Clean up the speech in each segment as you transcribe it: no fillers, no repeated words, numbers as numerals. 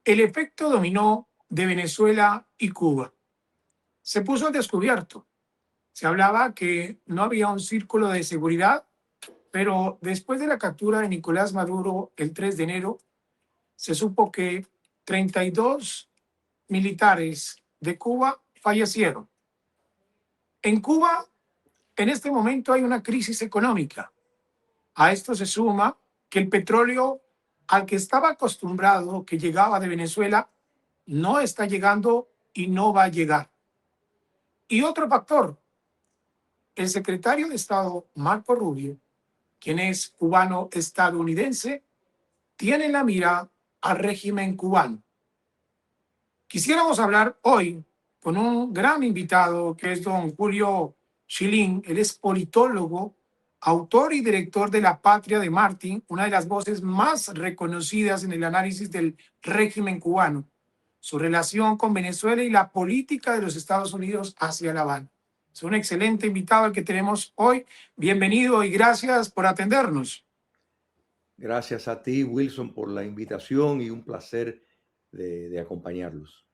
El efecto dominó de Venezuela y Cuba. Se puso al descubierto. Se hablaba que no había un círculo de seguridad, pero después de la captura de Nicolás Maduro el 3 de enero, se supo que 32 militares de Cuba fallecieron. En Cuba, en este momento hay una crisis económica. A esto se suma que el petróleo al que estaba acostumbrado, que llegaba de Venezuela, no está llegando y no va a llegar. Y otro factor, el secretario de Estado, Marco Rubio, quien es cubano-estadounidense, tiene en la mira al régimen cubano. Quisiéramos hablar hoy con un gran invitado que es don Julio Schilling. Él es politólogo, autor y director de La Patria de Martín, una de las voces más reconocidas en el análisis del régimen cubano, su relación con Venezuela y la política de los Estados Unidos hacia La Habana. Es un excelente invitado el que tenemos hoy. Bienvenido y gracias por atendernos. Gracias a ti, Wilson, por la invitación y un placer de acompañarlos.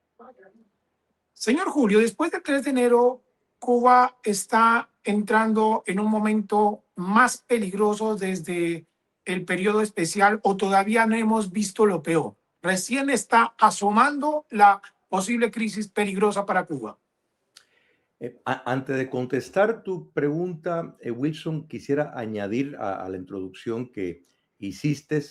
Señor Julio, después del 3 de enero, Cuba está entrando en un momento más peligroso desde el periodo especial, o todavía no hemos visto lo peor. Recién está asomando la posible crisis peligrosa para Cuba. Antes de contestar tu pregunta, Wilson, quisiera añadir a la introducción que hiciste,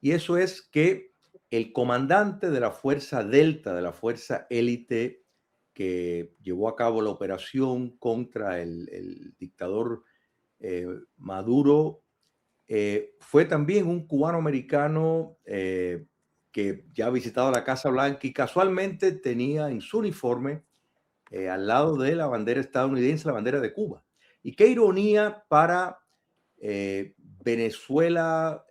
y eso es que el comandante de la Fuerza Delta, de la Fuerza Élite, que llevó a cabo la operación contra el dictador Maduro, fue también un cubano-americano que ya ha visitado la Casa Blanca y casualmente tenía en su uniforme al lado de la bandera estadounidense, la bandera de Cuba. Y qué ironía para Venezuela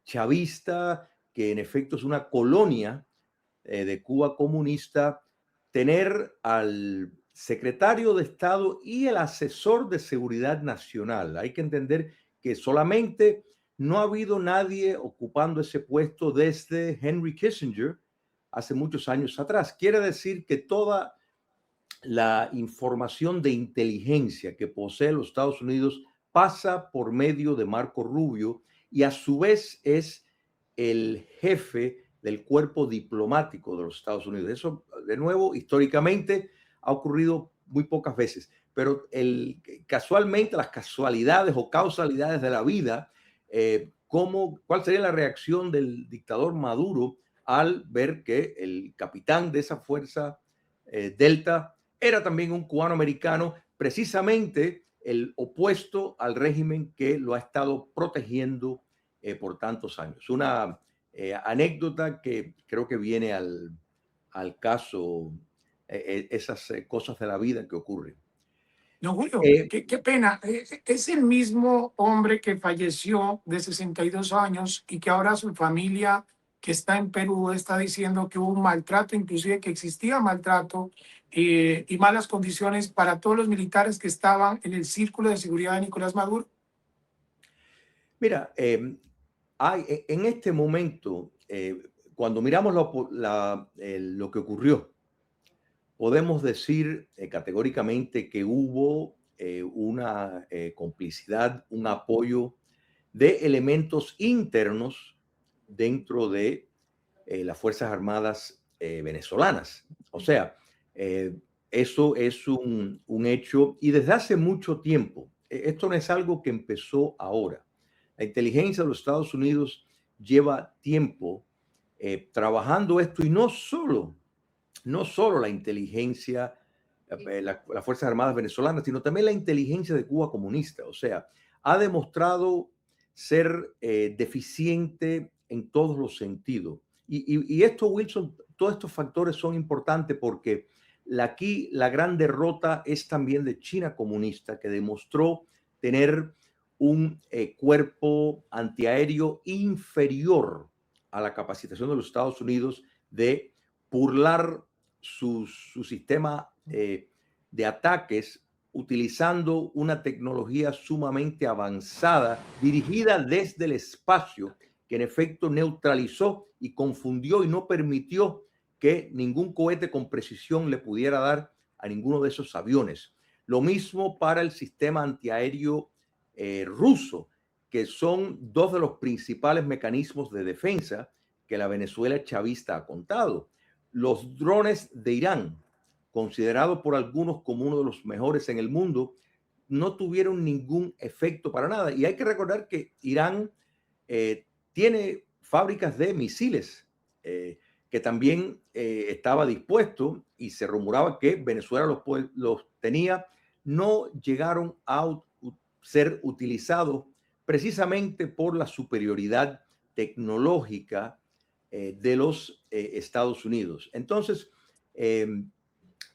chavista, que en efecto es una colonia de Cuba comunista, tener al secretario de Estado y el asesor de seguridad nacional. Hay que entender que solamente no ha habido nadie ocupando ese puesto desde Henry Kissinger hace muchos años atrás. Quiere decir que toda la información de inteligencia que posee los Estados Unidos pasa por medio de Marco Rubio y a su vez es el jefe del cuerpo diplomático de los Estados Unidos. Eso, de nuevo, históricamente ha ocurrido muy pocas veces, pero casualmente las casualidades o causalidades de la vida, ¿cuál sería la reacción del dictador Maduro al ver que el capitán de esa fuerza Delta era también un cubano americano, precisamente el opuesto al régimen que lo ha estado protegiendo por tantos años? Una anécdota que creo que viene al caso, esas cosas de la vida que ocurren. No, Julio, qué pena. Es el mismo hombre que falleció de 62 años y que ahora su familia, que está en Perú, está diciendo que hubo un maltrato, inclusive que existía maltrato y malas condiciones para todos los militares que estaban en el círculo de seguridad de Nicolás Maduro. Mira, en este momento, cuando miramos lo que ocurrió, podemos decir categóricamente que hubo una complicidad, un apoyo de elementos internos dentro de las Fuerzas Armadas venezolanas. O sea, eso es un hecho y desde hace mucho tiempo. Esto no es algo que empezó ahora. La inteligencia de los Estados Unidos lleva tiempo trabajando esto y no solo la inteligencia, las Fuerzas Armadas venezolanas, sino también la inteligencia de Cuba comunista. O sea, ha demostrado ser deficiente en todos los sentidos. Y esto, Wilson, todos estos factores son importantes porque aquí la gran derrota es también de China comunista, que demostró tener un cuerpo antiaéreo inferior a la capacitación de los Estados Unidos de burlar su sistema de ataques utilizando una tecnología sumamente avanzada dirigida desde el espacio que en efecto neutralizó y confundió y no permitió que ningún cohete con precisión le pudiera dar a ninguno de esos aviones. Lo mismo para el sistema antiaéreo ruso, que son dos de los principales mecanismos de defensa que la Venezuela chavista ha contado. Los drones de Irán, considerados por algunos como uno de los mejores en el mundo, no tuvieron ningún efecto para nada. Y hay que recordar que Irán tiene fábricas de misiles que también estaba dispuesto, y se rumoraba que Venezuela los tenía, no llegaron a ser utilizados precisamente por la superioridad tecnológica de los Estados Unidos. Entonces,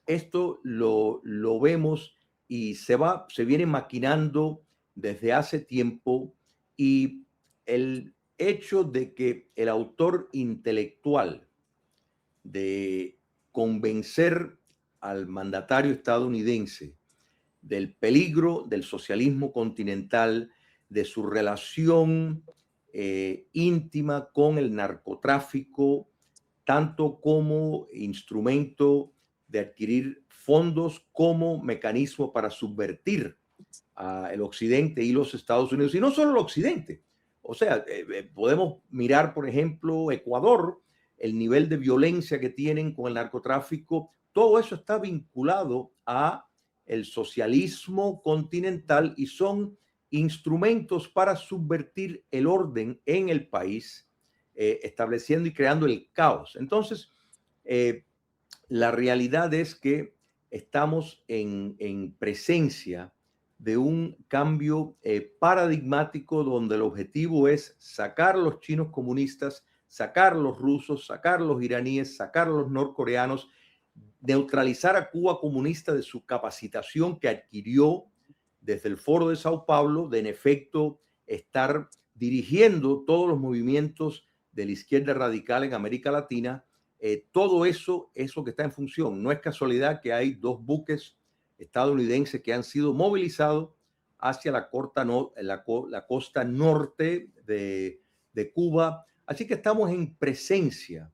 esto lo vemos y se viene maquinando desde hace tiempo, y el hecho de que el autor intelectual de convencer al mandatario estadounidense del peligro del socialismo continental, de su relación íntima con el narcotráfico, tanto como instrumento de adquirir fondos como mecanismo para subvertir el Occidente y los Estados Unidos, y no solo el Occidente. O sea, podemos mirar, por ejemplo, Ecuador, el nivel de violencia que tienen con el narcotráfico. Todo eso está vinculado a el socialismo continental y son instrumentos para subvertir el orden en el país, estableciendo y creando el caos. Entonces, la realidad es que estamos en presencia de un cambio paradigmático, donde el objetivo es sacar a los chinos comunistas, sacar a los rusos, sacar a los iraníes, sacar a los norcoreanos, neutralizar a Cuba comunista de su capacitación que adquirió desde el Foro de Sao Paulo, de en efecto estar dirigiendo todos los movimientos de la izquierda radical en América Latina. Todo eso es lo que está en función. No es casualidad que hay dos buques estadounidenses que han sido movilizados hacia la costa norte de Cuba. Así que estamos en presencia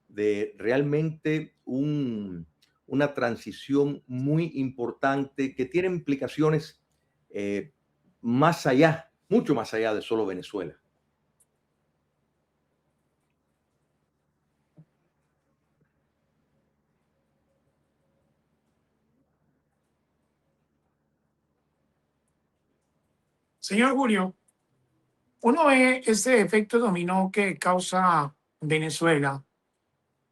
de realmente una transición muy importante que tiene implicaciones más allá, mucho más allá de solo Venezuela. Señor Julio, uno ve ese efecto dominó que causa Venezuela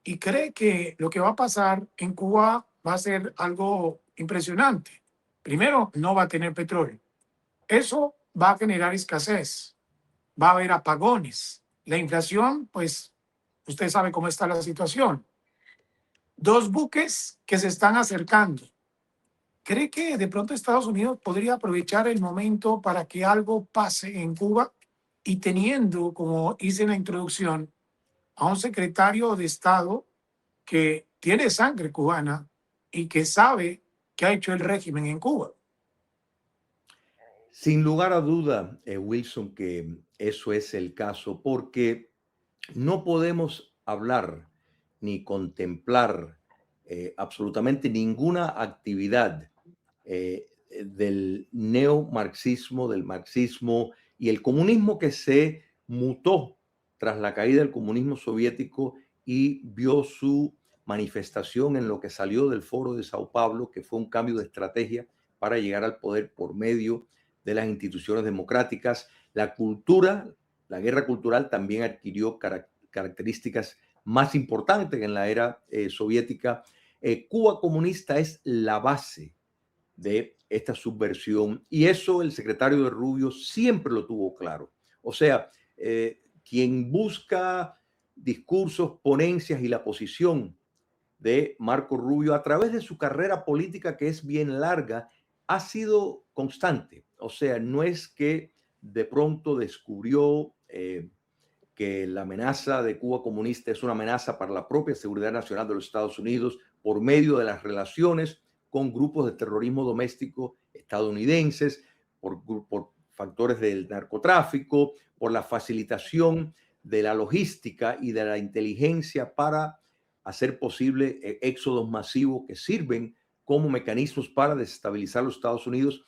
y cree que lo que va a pasar en Cuba va a ser algo impresionante. Primero, no va a tener petróleo. Eso va a generar escasez, va a haber apagones. La inflación, pues, usted sabe cómo está la situación. Dos buques que se están acercando. ¿Cree que de pronto Estados Unidos podría aprovechar el momento para que algo pase en Cuba? Y teniendo, como hice en la introducción, a un secretario de Estado que tiene sangre cubana y que sabe qué ha hecho el régimen en Cuba. Sin lugar a duda, Wilson, que eso es el caso, porque no podemos hablar ni contemplar absolutamente ninguna actividad del neomarxismo, del marxismo y el comunismo que se mutó tras la caída del comunismo soviético y vio su manifestación en lo que salió del Foro de Sao Paulo, que fue un cambio de estrategia para llegar al poder por medio de las instituciones democráticas. La cultura, la guerra cultural también adquirió características más importantes que en la era soviética. Cuba comunista es la base de esta subversión, y eso el secretario de Rubio siempre lo tuvo claro. O sea, quien busca discursos, ponencias y la posición de Marco Rubio a través de su carrera política, que es bien larga, ha sido constante. O sea, no es que de pronto descubrió que la amenaza de Cuba comunista es una amenaza para la propia seguridad nacional de los Estados Unidos por medio de las relaciones con grupos de terrorismo doméstico estadounidenses, por factores del narcotráfico, por la facilitación de la logística y de la inteligencia para hacer posible éxodos masivos que sirven como mecanismos para desestabilizar los Estados Unidos.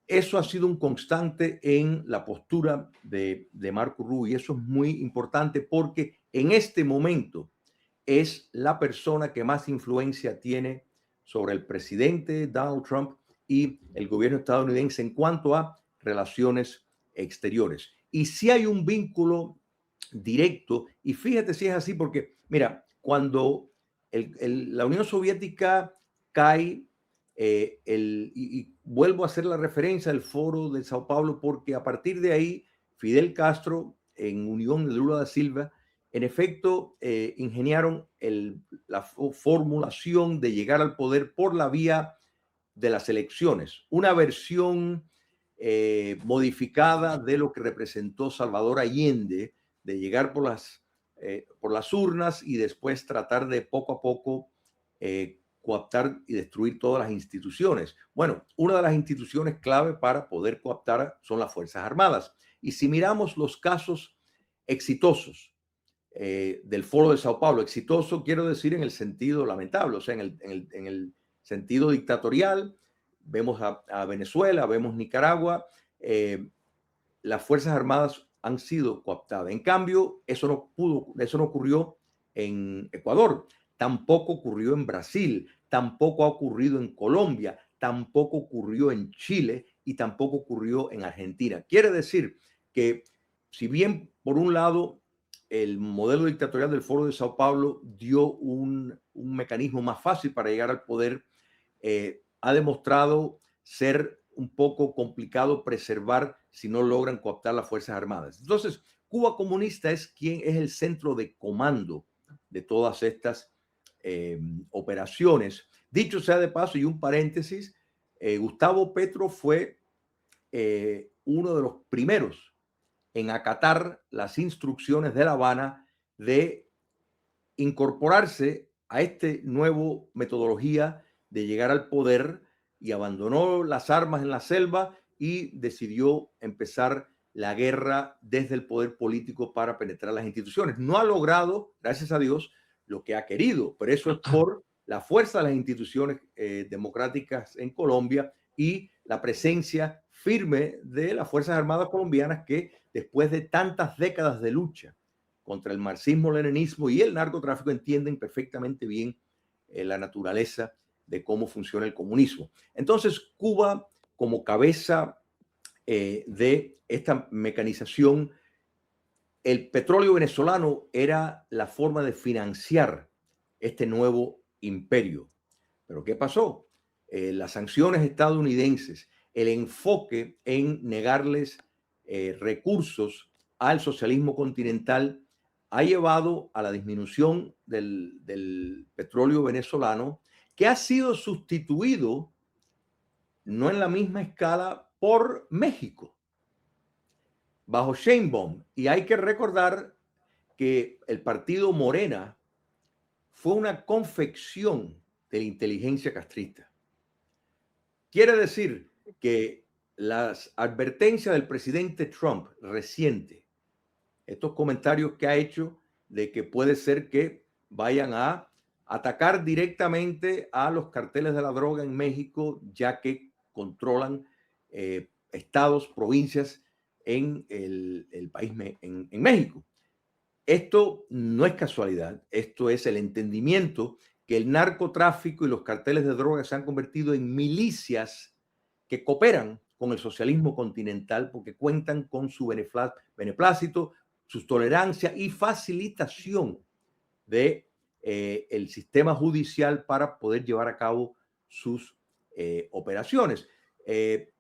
Eso ha sido un constante en la postura de Marco Rubio, y eso es muy importante porque en este momento es la persona que más influencia tiene sobre el presidente Donald Trump y el gobierno estadounidense en cuanto a relaciones exteriores. Y si hay un vínculo directo, y fíjate si es así, porque mira, cuando la Unión Soviética cae, y vuelvo a hacer la referencia al foro de Sao Paulo, porque a partir de ahí, Fidel Castro, en unión de Lula da Silva, en efecto, ingeniaron la formulación de llegar al poder por la vía de las elecciones, una versión modificada de lo que representó Salvador Allende, de llegar por las urnas y después tratar de poco a poco coaptar y destruir todas las instituciones. Bueno, una de las instituciones clave para poder coaptar son las Fuerzas Armadas. Y si miramos los casos exitosos del Foro de Sao Paulo, exitoso quiero decir en el sentido lamentable, o sea, en el sentido dictatorial, vemos a Venezuela, vemos Nicaragua, las Fuerzas Armadas han sido coaptadas. En cambio, eso no ocurrió en Ecuador, tampoco ocurrió en Brasil, tampoco ha ocurrido en Colombia, tampoco ocurrió en Chile y tampoco ocurrió en Argentina. Quiere decir que si bien por un lado el modelo dictatorial del Foro de Sao Paulo dio un mecanismo más fácil para llegar al poder, ha demostrado ser un poco complicado preservar si no logran cooptar las Fuerzas Armadas. Entonces, Cuba comunista es el centro de comando de todas estas operaciones. Dicho sea de paso, y un paréntesis, Gustavo Petro fue uno de los primeros en acatar las instrucciones de La Habana de incorporarse a esta nueva metodología de llegar al poder, y abandonó las armas en la selva y decidió empezar la guerra desde el poder político para penetrar las instituciones. No ha logrado, gracias a Dios, lo que ha querido, pero eso es por la fuerza de las instituciones democráticas en Colombia y la presencia firme de las Fuerzas Armadas colombianas, que después de tantas décadas de lucha contra el marxismo-leninismo y el narcotráfico entienden perfectamente bien la naturaleza de cómo funciona el comunismo. Entonces, Cuba, como cabeza de esta mecanización, el petróleo venezolano era la forma de financiar este nuevo imperio. Pero ¿qué pasó? Las sanciones estadounidenses, el enfoque en negarles recursos al socialismo continental, ha llevado a la disminución del petróleo venezolano, que ha sido sustituido, no en la misma escala, por México, bajo Sheinbaum. Y hay que recordar que el partido Morena fue una confección de la inteligencia castrista. Quiere decir que las advertencias del presidente Trump reciente, estos comentarios que ha hecho de que puede ser que vayan a atacar directamente a los carteles de la droga en México, ya que controlan estados, provincias en el país, en México. Esto no es casualidad, esto es el entendimiento que el narcotráfico y los carteles de droga se han convertido en milicias que cooperan con el socialismo continental porque cuentan con su beneplácito, su tolerancia y facilitación de el sistema judicial para poder llevar a cabo sus operaciones.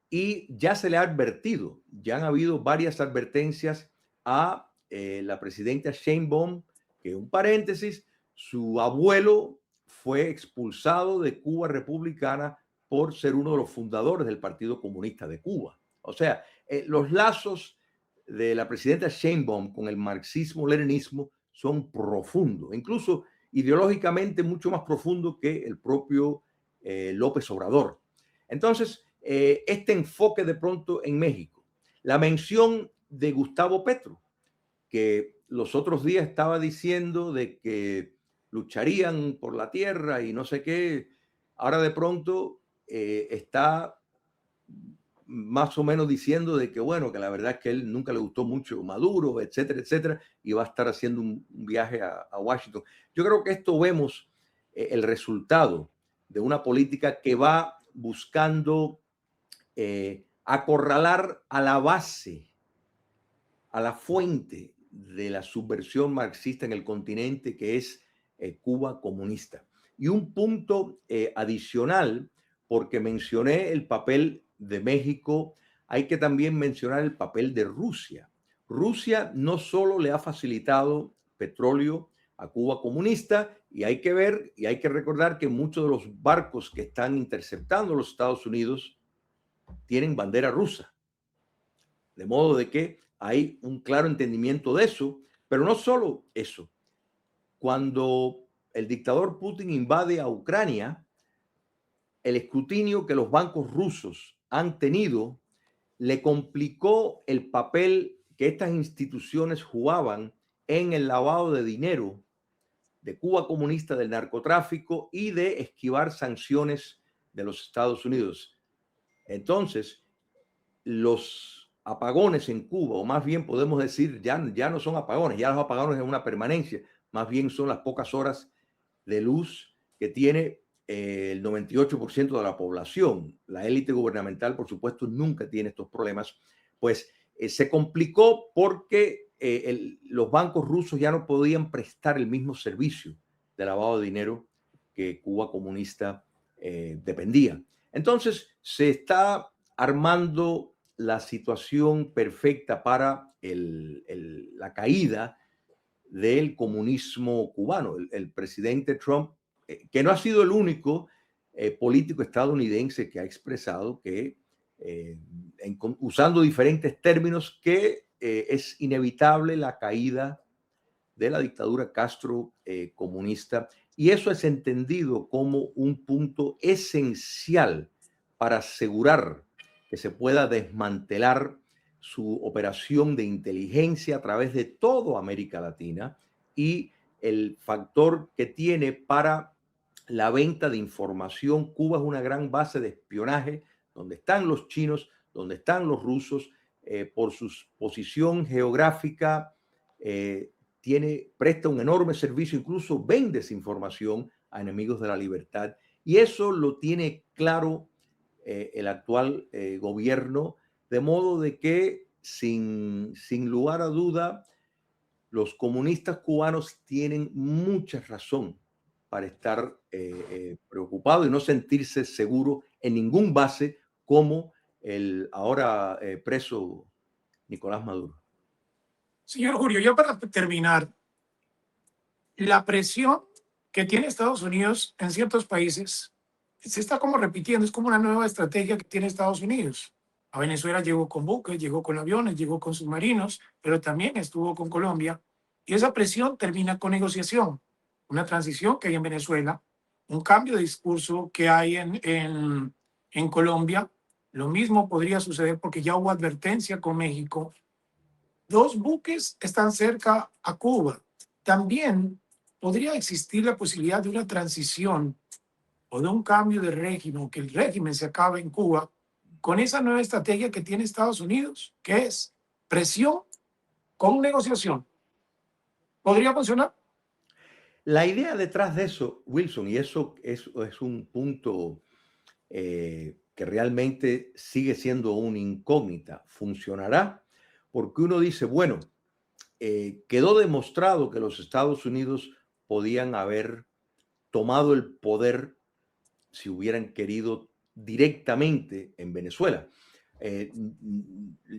Y ya se le ha advertido, ya han habido varias advertencias a la presidenta Sheinbaum, que un paréntesis, su abuelo fue expulsado de Cuba republicana por ser uno de los fundadores del Partido Comunista de Cuba. O sea, los lazos de la presidenta Sheinbaum con el marxismo-leninismo son profundos, incluso ideológicamente mucho más profundos que el propio López Obrador. Entonces, este enfoque de pronto en México, la mención de Gustavo Petro, que los otros días estaba diciendo de que lucharían por la tierra y no sé qué, ahora de pronto está más o menos diciendo de que, bueno, que la verdad es que él nunca le gustó mucho Maduro, etcétera, etcétera, y va a estar haciendo un viaje a Washington. Yo creo que esto vemos el resultado de una política que va buscando acorralar a la base, a la fuente de la subversión marxista en el continente, que es Cuba comunista. Y un punto adicional, porque mencioné el papel de México, hay que también mencionar el papel de Rusia. Rusia no solo le ha facilitado petróleo a Cuba comunista, y hay que ver y hay que recordar que muchos de los barcos que están interceptando los Estados Unidos tienen bandera rusa. De modo de que hay un claro entendimiento de eso, pero no solo eso. Cuando el dictador Putin invade a Ucrania, el escrutinio que los bancos rusos han tenido le complicó el papel que estas instituciones jugaban en el lavado de dinero de Cuba comunista, del narcotráfico y de esquivar sanciones de los Estados Unidos. Entonces, los apagones en Cuba, o más bien podemos decir, ya no son apagones, ya los apagones es una permanencia, más bien son las pocas horas de luz que tiene el 98% de la población. La élite gubernamental, por supuesto, nunca tiene estos problemas. Pues se complicó porque los bancos rusos ya no podían prestar el mismo servicio de lavado de dinero que Cuba comunista dependía. Entonces se está armando la situación perfecta para la caída del comunismo cubano. El presidente Trump, que no ha sido el único político estadounidense que ha expresado que, usando diferentes términos, que es inevitable la caída de la dictadura Castro comunista, y eso es entendido como un punto esencial para asegurar que se pueda desmantelar su operación de inteligencia a través de toda América Latina y el factor que tiene para la venta de información. Cuba es una gran base de espionaje donde están los chinos, donde están los rusos, por su posición geográfica, presta un enorme servicio, incluso vende esa información a enemigos de la libertad. Y eso lo tiene claro el actual gobierno, de modo de que sin lugar a duda, los comunistas cubanos tienen mucha razón para estar preocupados y no sentirse seguros en ningún base como el ahora preso Nicolás Maduro. Señor Julio, ya para terminar, la presión que tiene Estados Unidos en ciertos países se está como repitiendo, es como una nueva estrategia que tiene Estados Unidos. A Venezuela llegó con buques, llegó con aviones, llegó con submarinos, pero también estuvo con Colombia. Y esa presión termina con negociación, una transición que hay en Venezuela, un cambio de discurso que hay en Colombia. Lo mismo podría suceder porque ya hubo advertencia con México. Dos buques están cerca a Cuba. También podría existir la posibilidad de una transición o de un cambio de régimen, que el régimen se acabe en Cuba, con esa nueva estrategia que tiene Estados Unidos, que es presión con negociación. ¿Podría funcionar? La idea detrás de eso, Wilson, y eso es un punto que realmente sigue siendo una incógnita, ¿funcionará? Porque uno dice, bueno, quedó demostrado que los Estados Unidos podían haber tomado el poder si hubieran querido directamente en Venezuela.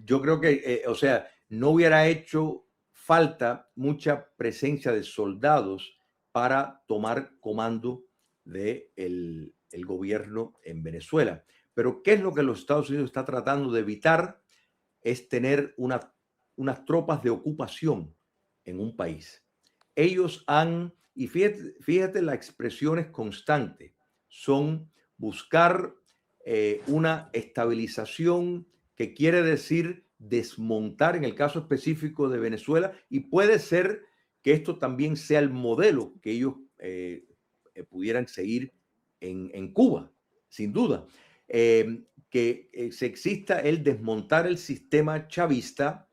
Yo creo que, o sea, no hubiera hecho falta mucha presencia de soldados para tomar comando del el gobierno en Venezuela. Pero ¿qué es lo que los Estados Unidos está tratando de evitar? Es tener unas tropas de ocupación en un país. Ellos han, y fíjate la expresión es constante, son buscar una estabilización que quiere decir desmontar en el caso específico de Venezuela, y puede ser que esto también sea el modelo que ellos pudieran seguir en Cuba, sin duda. Que se exista el desmontar el sistema chavista,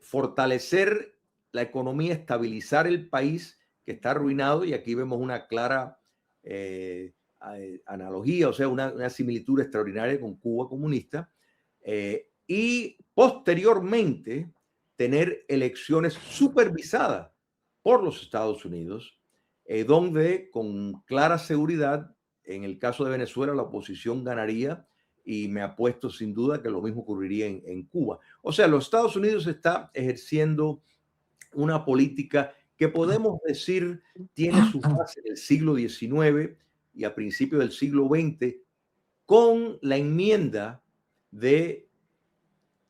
fortalecer la economía, estabilizar el país que está arruinado, y aquí vemos una clara analogía, o sea, una similitud extraordinaria con Cuba comunista, y posteriormente tener elecciones supervisadas por los Estados Unidos, donde con clara seguridad, en el caso de Venezuela, la oposición ganaría, y me apuesto sin duda que lo mismo ocurriría en Cuba. O sea, los Estados Unidos está ejerciendo una política que podemos decir tiene su base en el siglo XIX y a principios del siglo XX, con la enmienda de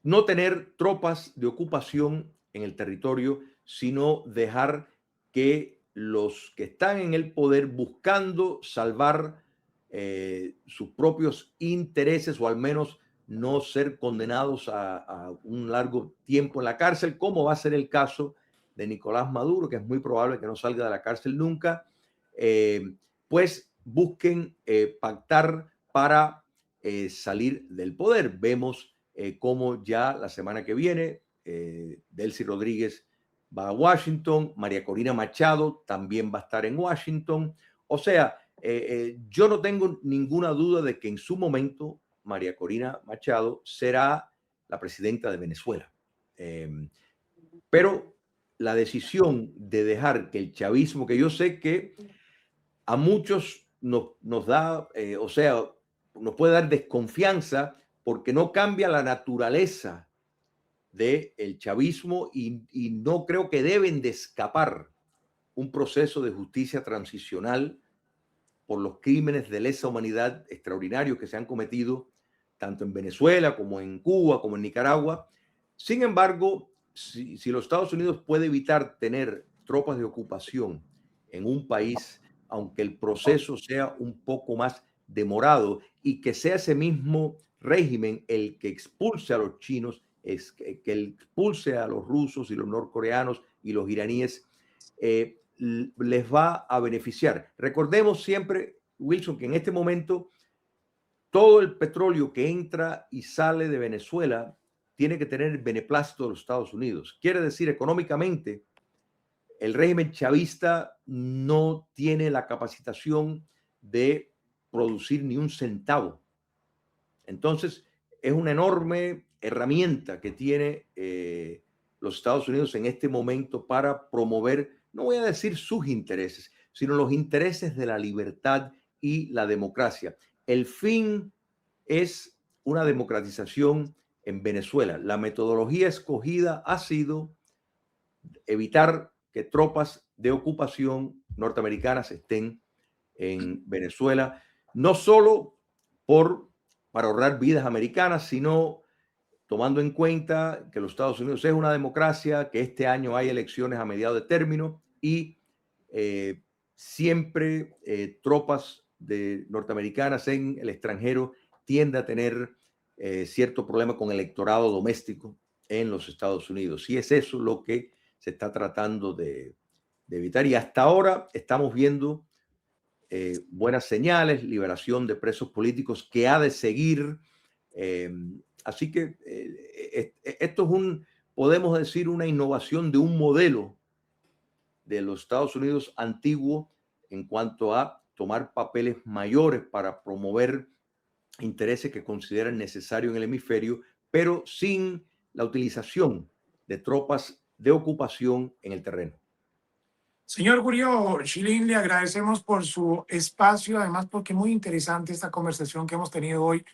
no tener tropas de ocupación en el territorio, sino dejar que los que están en el poder, buscando salvar sus propios intereses, o al menos no ser condenados a un largo tiempo en la cárcel, como va a ser el caso de Nicolás Maduro, que es muy probable que no salga de la cárcel nunca, pues busquen pactar para salir del poder. Vemos cómo ya la semana que viene Delcy Rodríguez va a Washington, María Corina Machado también va a estar en Washington. O sea, yo no tengo ninguna duda de que en su momento María Corina Machado será la presidenta de Venezuela. Pero la decisión de dejar que el chavismo, que yo sé que a muchos nos da, o sea, nos puede dar desconfianza, porque no cambia la naturaleza del chavismo, y no creo que deben de escapar un proceso de justicia transicional por los crímenes de lesa humanidad extraordinarios que se han cometido tanto en Venezuela como en Cuba como en Nicaragua. Sin embargo, si los Estados Unidos puede evitar tener tropas de ocupación en un país, aunque el proceso sea un poco más demorado, y que sea ese mismo régimen el que expulse a los chinos, es que expulse a los rusos y los norcoreanos y los iraníes, les va a beneficiar. Recordemos siempre, Wilson, que en este momento todo el petróleo que entra y sale de Venezuela tiene que tener el beneplácito de los Estados Unidos. Quiere decir, económicamente, el régimen chavista no tiene la capacitación de producir ni un centavo. Entonces, es una enorme herramienta que tiene los Estados Unidos en este momento para promover, no voy a decir sus intereses, sino los intereses de la libertad y la democracia. El fin es una democratización en Venezuela. La metodología escogida ha sido evitar que tropas de ocupación norteamericanas estén en Venezuela, no solo para ahorrar vidas americanas, sino tomando en cuenta que los Estados Unidos es una democracia, que este año hay elecciones a mediados de término, y siempre tropas norteamericanas en el extranjero tiende a tener cierto problema con el electorado doméstico en los Estados Unidos. Y es eso lo que se está tratando de evitar. Y hasta ahora estamos viendo buenas señales, liberación de presos políticos que ha de seguir. Así que esto es podemos decir, una innovación de un modelo de los Estados Unidos antiguo en cuanto a tomar papeles mayores para promover intereses que consideran necesarios en el hemisferio, pero sin la utilización de tropas de ocupación en el terreno. Señor Julio Schilling, le agradecemos por su espacio, además porque es muy interesante esta conversación que hemos tenido hoy.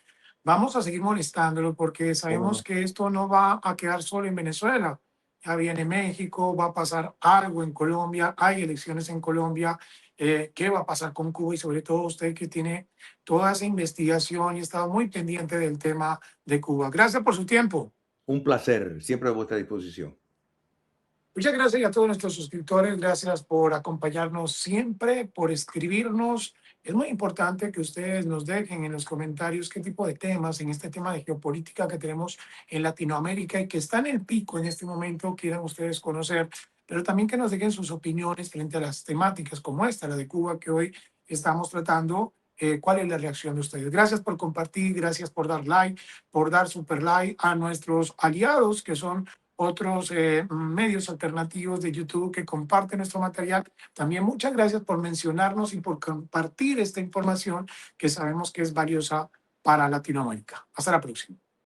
Vamos a seguir molestándolo porque sabemos que esto no va a quedar solo en Venezuela. Ya viene México, va a pasar algo en Colombia, hay elecciones en Colombia. ¿Qué va a pasar con Cuba? Y sobre todo usted, que tiene toda esa investigación y ha estado muy pendiente del tema de Cuba. Gracias por su tiempo. Un placer, siempre a vuestra disposición. Muchas gracias a todos nuestros suscriptores. Gracias por acompañarnos siempre, por escribirnos Es muy importante que ustedes nos dejen en los comentarios qué tipo de temas en este tema de geopolítica que tenemos en Latinoamérica y que está en el pico en este momento quieran ustedes conocer, pero también que nos dejen sus opiniones frente a las temáticas como esta, la de Cuba que hoy estamos tratando. ¿Cuál es la reacción de ustedes? Gracias por compartir, gracias por dar like, por dar super like a nuestros aliados que son otros medios alternativos de YouTube que comparten nuestro material. También muchas gracias por mencionarnos y por compartir esta información que sabemos que es valiosa para Latinoamérica. Hasta la próxima.